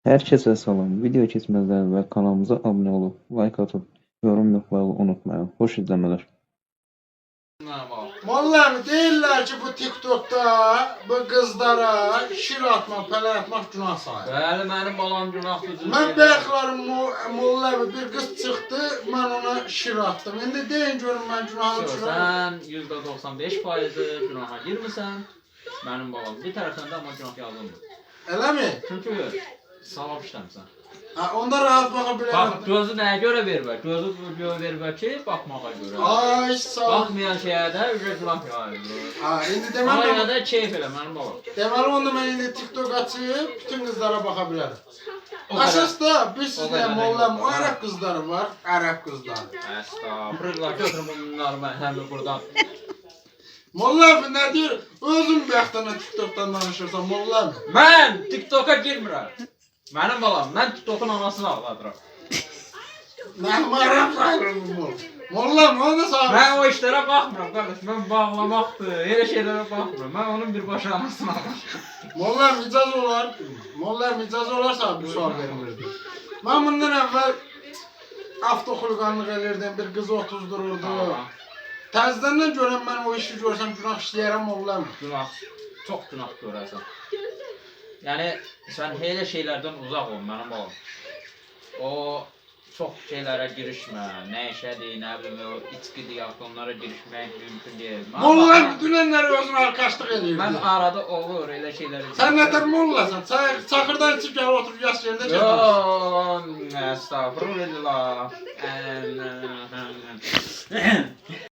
Herkese salam. Video keçməzdən və kanalımıza abunə olub, like atıb, yorum yapmayı unutmayın. Xoş izləmələr. Vallahi deyirlər ki, bu TikTok'ta bu qızlara şir atmaq, pələ atmaq günah sayılır. Bəli, mənim balam günahdır. Mən bəyəklərim molla bir qız çıxdı, mən ona şir atdım. İndi deyin görün mən günahı düşürəm. Sən %95% günaha girmirsən. Mənim balam bir tərəfdən də amma günah yazılmır. Elə mi? Çünki savab işləmsən. Ha, onda rahat baxa bilərəm. Bax, gözü nəyə görə vermə? Gözü vermə ki, baxmağa görə. Ay sağ ol. Baxmayan şeyə də günah yazılır. Ha, indi Ona görə deməli, də keyf elə mənim balam. deməli onda mən indi TikTok açıb bütün qızlara baxa bilərəm. O qədər. Əsas da biz O sizlə qədər mollam, deyil. Ərəb qızları var, Ərəb qızları. Estağfurullah, götürün bunları mən həmin buradan. Molla abi nə deyir? Özün bəxtənə TikTok'dan danışırsan molla abi. Mən TikTok'a girmirəm. Mənim balam, mən TikTok'un anasını ağladıram. Nə maram sayırım bu. Molla o da sağ. Mən o işlərə baxmıram qardaş. Mən bağlamaqdır, elə şeylərə baxmıram. Mən onun birbaşa anasını ağladıram. Molla icaz olar. Molla icaz olarsa bir sual verilirdi. Mən bundan əvvəl avtoxulqanlıq elirdim, bir qızı otuzdururdu. Təzədən görən mən o işi görsəm günah işləyərəm molla mı? Günah, çox günah görərsən. Yəni, sən elə şeylərdən uzaq ol mənim balam. O çox şeylərə girişmə, nə işədir, nə bilim, o içkidir, onlara girişmək mümkün deyil. Molla dünənləri özünə arkadaşlıq eləyirdi. Mən arada olur elə şeylər. Sən nətər mollasan? Çaxırdan içib gəl otur yas yerində Yox, estağfurullah.